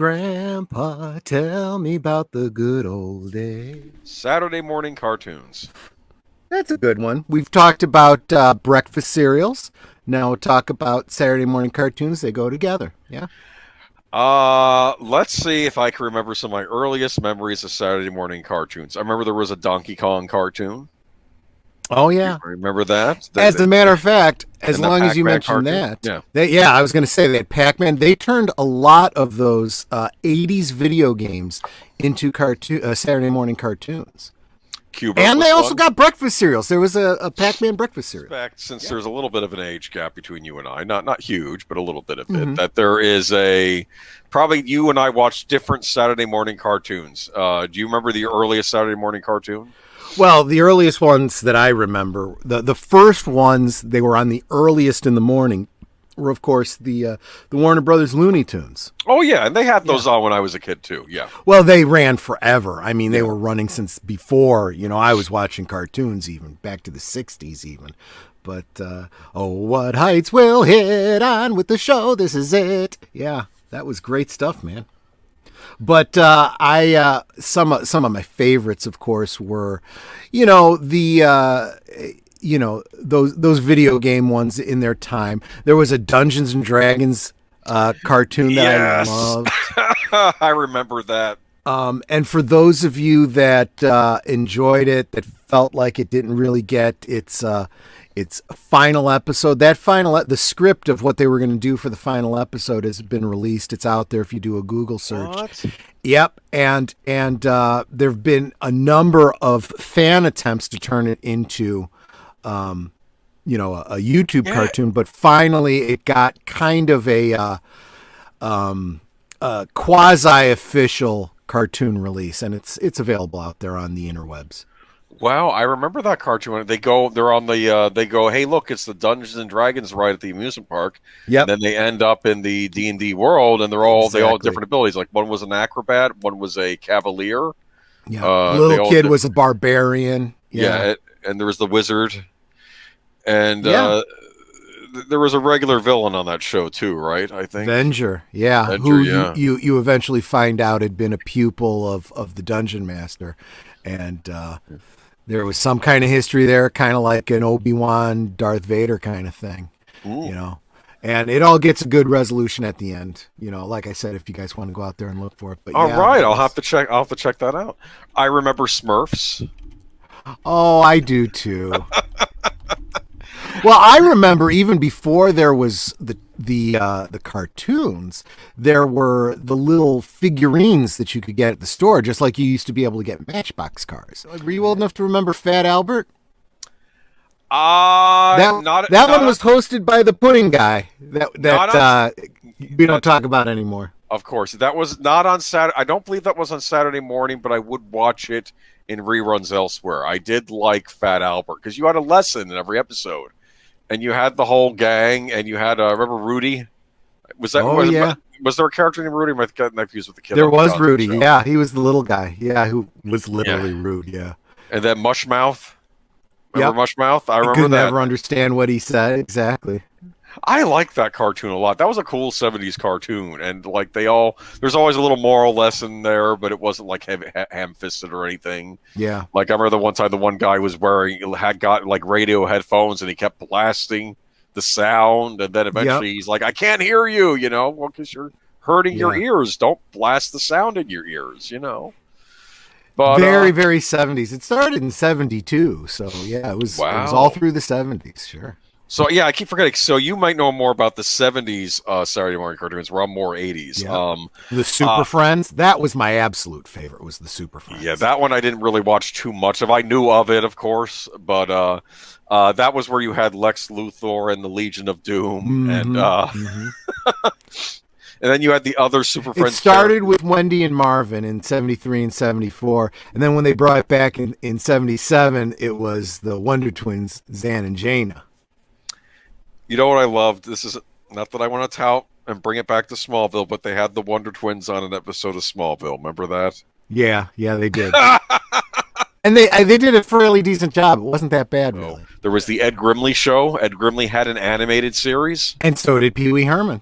Grandpa, tell me about the good old days. Saturday morning cartoons. That's a good one. We've talked about breakfast cereals. Now we'll talk about Saturday morning cartoons. They go together. Yeah. Let's see if I can remember some of my earliest memories of Saturday morning cartoons. I remember there was a Donkey Kong cartoon. Oh, yeah. You remember that? As a matter of fact, as and the long as you Pac-Man mentioned cartoon? that, Yeah. I was going to say that Pac-Man, they turned a lot of those 80s video games into Saturday morning cartoons. Cubert And was they also one. got breakfast cereals. There was a Pac-Man breakfast cereal. Fact, since there's a little bit of an age gap between you and I, not huge, but a little bit of it, Mhm. that there is probably you and I watched different Saturday morning cartoons. Do you remember the earliest Saturday morning cartoon? Well, the earliest ones that I remember, the first ones, they were on the earliest in the morning, were of course the Warner Brothers Looney Tunes. Oh yeah, and they had those on when I was a kid too. Yeah. Well, they ran forever. I mean, they were running since before, I was watching cartoons even, back to the 60s even. But, oh, what heights we'll hit on with the show, this is it. Yeah, that was great stuff, man. But some of my favorites, of course, were, those video game ones in their time. There was a Dungeons and Dragons cartoon that I loved. I remember that. And for those of you that enjoyed it, that felt like it didn't really get its final episode, the script of what they were going to do for the final episode has been released. It's out there if you do a Google search. What? Yep, and there have been a number of fan attempts to turn it into, a YouTube cartoon, but finally it got kind of a quasi-official cartoon release, and it's available out there on the interwebs. Wow, I remember that cartoon. They go, hey, look, it's the Dungeons and Dragons ride at the amusement park. Yep. And then they end up in the D&D world, and they all have Exactly. different abilities. Like one was an acrobat, one was a cavalier. Yeah, little kid was a barbarian. Yeah, and there was the wizard, and there was a regular villain on that show too, right? I think Avenger. Yeah, Avenger, who you eventually find out had been a pupil of the dungeon master, and there was some kind of history there, kind of like an Obi-Wan, Darth Vader kind of thing. Ooh. And it all gets a good resolution at the end. Like I said, if you guys want to go out there and look for it. But All right, I'll have to check that out. I remember Smurfs. Oh, I do too. Well, I remember even before there was the cartoons, there were the little figurines that you could get at the store, just like you used to be able to get Matchbox cars. Were you old enough to remember Fat Albert? That one was hosted by the pudding guy that we don't talk about anymore. Of course, that was not on Saturday. I don't believe that was on Saturday morning, but I would watch it in reruns elsewhere. I did like Fat Albert because you had a lesson in every episode, and you had the whole gang, and you had remember Rudy? Was there a character named Rudy? I got confused with the kid. There was Rudy. Yeah, he was the little guy. Yeah, who was literally rude. Yeah, and then Mushmouth. Remember Yep. Mushmouth? I remember could that. never understand what he said exactly. I like that cartoon a lot. That was a cool 70s cartoon, and like there's always a little moral lesson there, but it wasn't like ham-fisted or anything. Yeah. Like I remember the one time the one guy had got like radio headphones, and he kept blasting the sound, and then eventually he's like, "I can't hear you," well, because you're hurting your ears. Don't blast the sound in your ears, But very, very 70s. It started in 72, so yeah, it was all through the 70s, sure. So yeah, I keep forgetting. So you might know more about the 70s Saturday morning cartoons. We're on more 80s. Yeah. The Super Friends, that was my absolute favorite, was the Super Friends. Yeah, that one I didn't really watch too much of. I knew of it, of course, but that was where you had Lex Luthor and the Legion of Doom, and and then you had the other Super Friends. It started with Wendy and Marvin in 73 and 74, and then when they brought it back in 77, it was the Wonder Twins, Zan and Jaina. You know what I loved? This is not that I want to tout and bring it back to Smallville, but they had the Wonder Twins on an episode of Smallville. Remember that? Yeah, they did. And they did a fairly decent job. It wasn't that bad, really. There was the Ed Grimley show. Ed Grimley had an animated series. And so did Pee Wee Herman.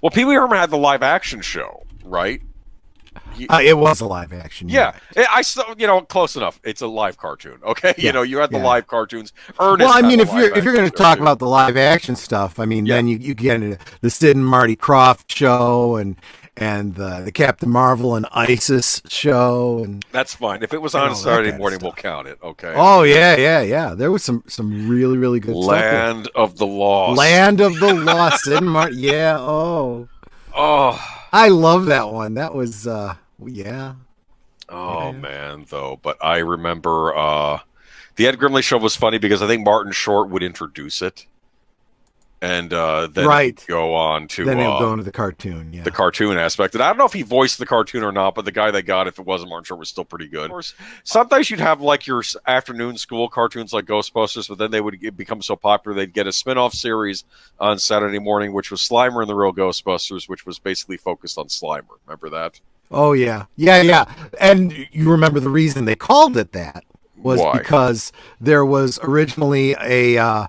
Well, Pee Wee Herman had the live action show. right? It was a live action. Yeah, I still, close enough. It's a live cartoon, okay? Yeah. You had the Yeah. live cartoons. Ernest Well, I mean, had if a you're live going to action talk show, about the live action stuff, I mean, Yeah. then you get into the Sid and Marty Krofft show and the Captain Marvel and Isis show, and that's fine. If it was and on all that Saturday kind of morning, we'll stuff. count it, okay? Oh yeah. There was some really really good stuff there. Land of the Lost. Land of the Lost, Sid and Marty. Yeah. Oh, I love that one. That was yeah. Oh man, though. But I remember the Ed Grimley show was funny because I think Martin Short would introduce it, and then it would go on to then it'll go into the cartoon. Yeah, the cartoon aspect. And I don't know if he voiced the cartoon or not, but the guy they got, if it wasn't Martin Short, was still pretty good. Of course, sometimes you'd have like your afternoon school cartoons like Ghostbusters, but then they would become so popular they'd get a spin-off series on Saturday morning, which was Slimer and the Real Ghostbusters, which was basically focused on Slimer. Remember that? Oh yeah. And you remember the reason they called it that was Why? because there was originally a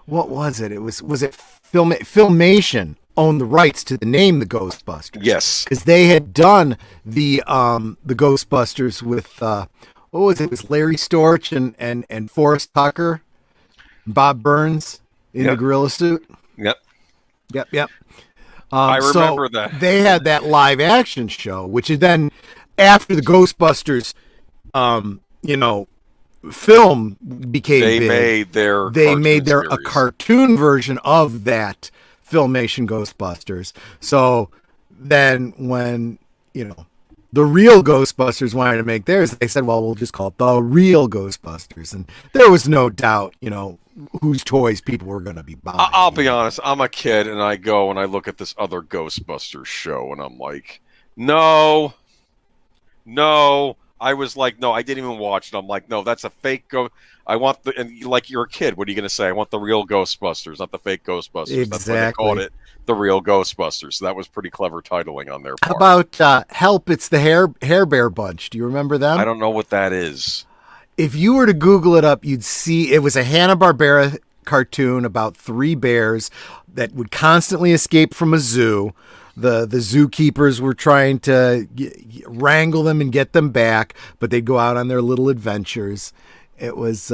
what was it? It was it Filmation owned the rights to the name the Ghostbusters. Yes, because they had done the Ghostbusters with what was it? It was Larry Storch and Forrest Tucker, Bob Burns in the gorilla suit. Yep. I remember that. They had that live action show, which is then after the Ghostbusters, film became They big. made their a cartoon version of that Filmation Ghostbusters. So then when, the real Ghostbusters wanted to make theirs, they said, well, we'll just call it the Real Ghostbusters. And there was no doubt, whose toys people were going to be buying. I'll be honest. I'm a kid, and I go and I look at this other Ghostbusters show, and I'm like, no. I was like, no, I didn't even watch it. I'm like, no, that's a fake I want and like you're a kid. What are you going to say? I want the real Ghostbusters, not the fake Ghostbusters. Exactly. That's why they called it the Real Ghostbusters. So that was pretty clever titling on their part. How about Help, It's the Hair Bear Bunch? Do you remember them? I don't know what that is. If you were to Google it up, you'd see it was a Hanna-Barbera cartoon about 3 bears that would constantly escape from a zoo. The zookeepers were trying to wrangle them and get them back, but they'd go out on their little adventures. It was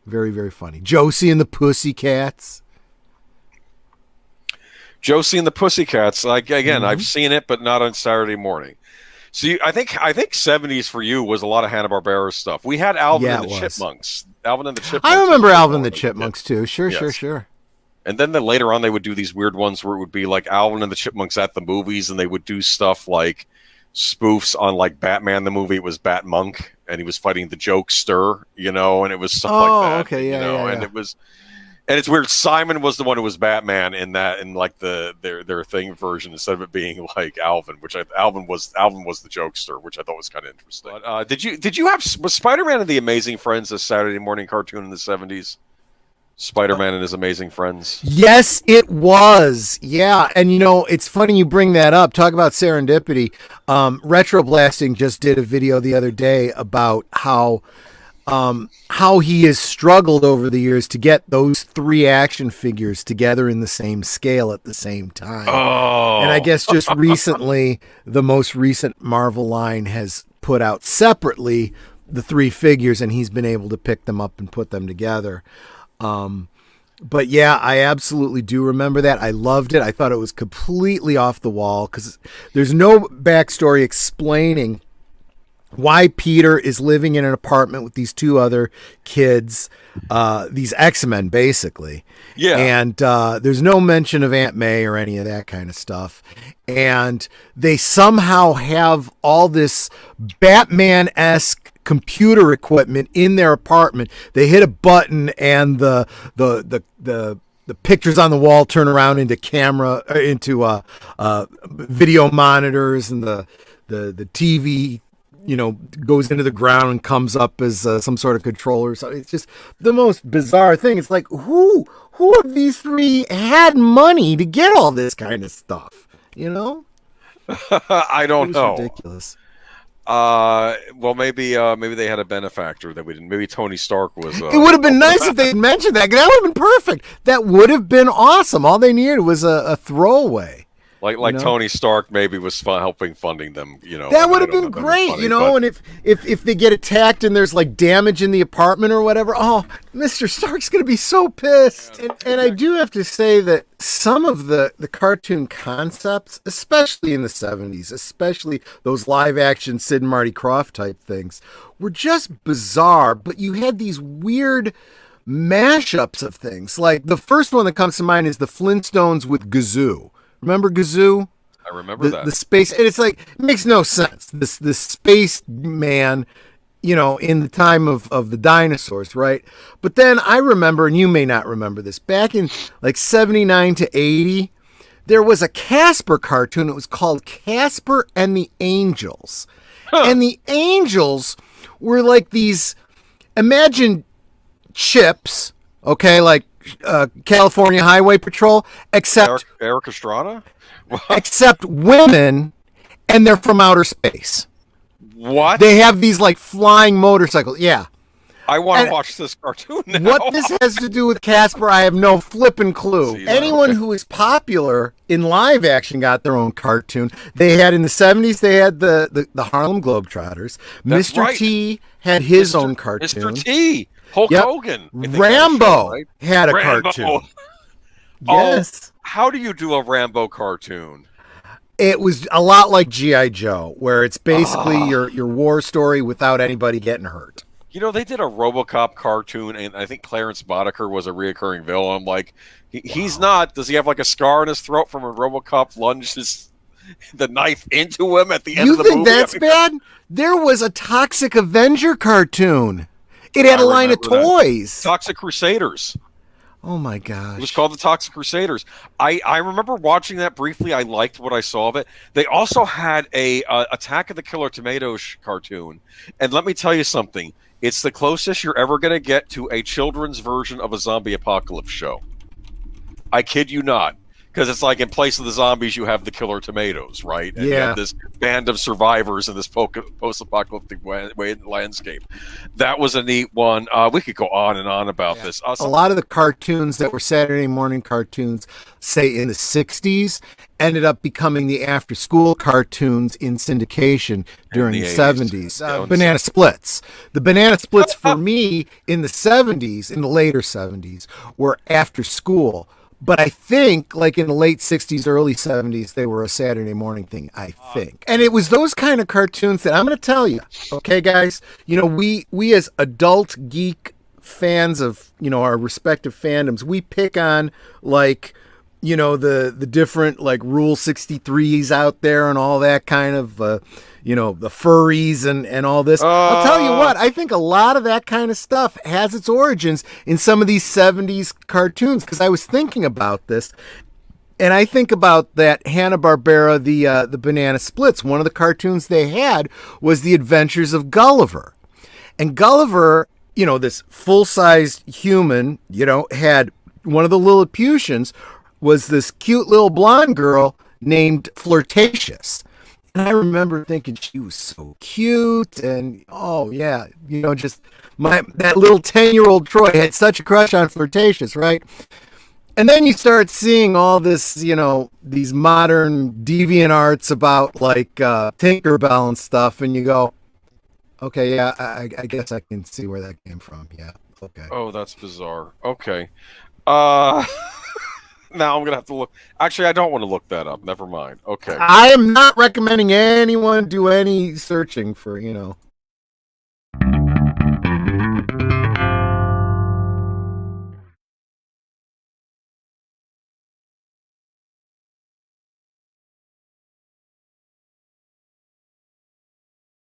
very, very funny. Josie and the Pussycats. Josie and the Pussycats. Like again, I've seen it, but not on Saturday morning. So I think 70s for you was a lot of Hanna-Barbera stuff. We had Alvin and the Chipmunks. Alvin and the Chipmunks. I remember Alvin and the Chipmunks too. Sure. And then later on, they would do these weird ones where it would be like Alvin and the Chipmunks at the movies, and they would do stuff like spoofs on like Batman the movie. It was Batmonk, and he was fighting the Jokester, and it was stuff like that. Okay, And it was, and it's weird. Simon was the one who was Batman in like their thing version instead of it being like Alvin, which Alvin was the Jokester, which I thought was kind of interesting. But, was Spider-Man and the Amazing Friends a Saturday morning cartoon in the 70s? Spider-Man and his Amazing Friends. Yes, it was. Yeah, and it's funny you bring that up. Talk about serendipity. Retro Blasting just did a video the other day about how he has struggled over the years to get those 3 action figures together in the same scale at the same time. Oh. And I guess just recently, the most recent Marvel line has put out separately the 3 figures, and he's been able to pick them up and put them together. But yeah, I absolutely do remember that. I loved it. I thought it was completely off the wall because there's no backstory explaining why Peter is living in an apartment with these 2 other kids, these X-Men basically. Yeah. And there's no mention of Aunt May or any of that kind of stuff. And they somehow have all this Batman-esque computer equipment in their apartment. They hit a button and the pictures on the wall turn around into video monitors, and the TV goes into the ground and comes up as some sort of controller. So it's just the most bizarre thing. It's like, who of these 3 had money to get all this kind of stuff? I don't know. Ridiculous. Well, maybe they had a benefactor that we didn't. Maybe Tony Stark was. It would have been nice if they had mentioned that. That would have been perfect. That would have been awesome. All they needed was a throwaway. Like Tony Stark maybe was helping funding them, That would have been great, funny, and if they get attacked and there's like damage in the apartment or whatever, Mr. Stark's going to be so pissed. And I do have to say that some of the cartoon concepts, especially in the 70s, especially those live action Sid and Marty Krofft type things, were just bizarre, but you had these weird mashups of things. Like the first one that comes to mind is the Flintstones with Gazoo. Remember Gazoo? I remember that. The space, and it's like, it makes no sense. This space man, in the time of the dinosaurs, right? But then I remember, and you may not remember this, back in like 79 to 80, there was a Casper cartoon. It was called Casper and the Angels. Huh. And the Angels were like these, imagine Chips, okay, like California Highway Patrol, except Eric Estrada, except women, and they're from outer space. What? They have these like flying motorcycles. Yeah, I want to watch this cartoon now. What this has to do with Casper, I have no flipping clue. Anyone who is popular in live action got their own cartoon. They had in the 70s. They had the Harlem Globetrotters. That's Mr. right. T had his own cartoon. Mr. T. Hulk Hogan. Rambo had a cartoon. Yes. How do you do a Rambo cartoon? It was a lot like G.I. Joe, where it's basically your war story without anybody getting hurt. They did a RoboCop cartoon, and I think Clarence Boddicker was a reoccurring villain. I'm like, he's not. Does he have like a scar in his throat from a RoboCop lunged the knife into him at the end of the movie? You think that's bad? There was a Toxic Avenger cartoon. It had a line of toys. Toxic Crusaders. Oh my gosh. It was called the Toxic Crusaders. I remember watching that briefly. I liked what I saw of it. They also had a Attack of the Killer Tomatoes cartoon. And let me tell you something. It's the closest you're ever going to get to a children's version of a zombie apocalypse show. I kid you not. Because it's like in place of the zombies, you have the killer tomatoes, right? And you have this band of survivors in this post-apocalyptic landscape. That was a neat one. We could go on and on about this. A lot of the cartoons that were Saturday morning cartoons, say in the 60s, ended up becoming the after-school cartoons in syndication during the 70s. Banana Splits. The Banana Splits for me in the 70s, in the later 70s, were after school. But I think, like in the late 60s, early 70s, they were a Saturday morning thing, I think. And it was those kind of cartoons that I'm going to tell you, okay, guys? We as adult geek fans of, our respective fandoms, we pick on, like, the different, like, Rule 63s out there and all that kind of, the furries and all this. I'll tell you what, I think a lot of that kind of stuff has its origins in some of these 70s cartoons, because I was thinking about this, and I think about that Hanna-Barbera, the Banana Splits. One of the cartoons they had was The Adventures of Gulliver. And Gulliver, this full-sized human, had one of the Lilliputians was this cute little blonde girl named Flirtatious. And I remember thinking she was so cute, and just that little 10-year-old Troy had such a crush on Flirtatious, right? And then you start seeing all this, these modern deviant arts about like Tinkerbell and stuff, and you go, okay, yeah, I guess I can see where that came from. Yeah, okay. Oh, that's bizarre. Okay. Now I'm going to have to look. Actually, I don't want to look that up. Never mind. Okay. I am not recommending anyone do any searching for,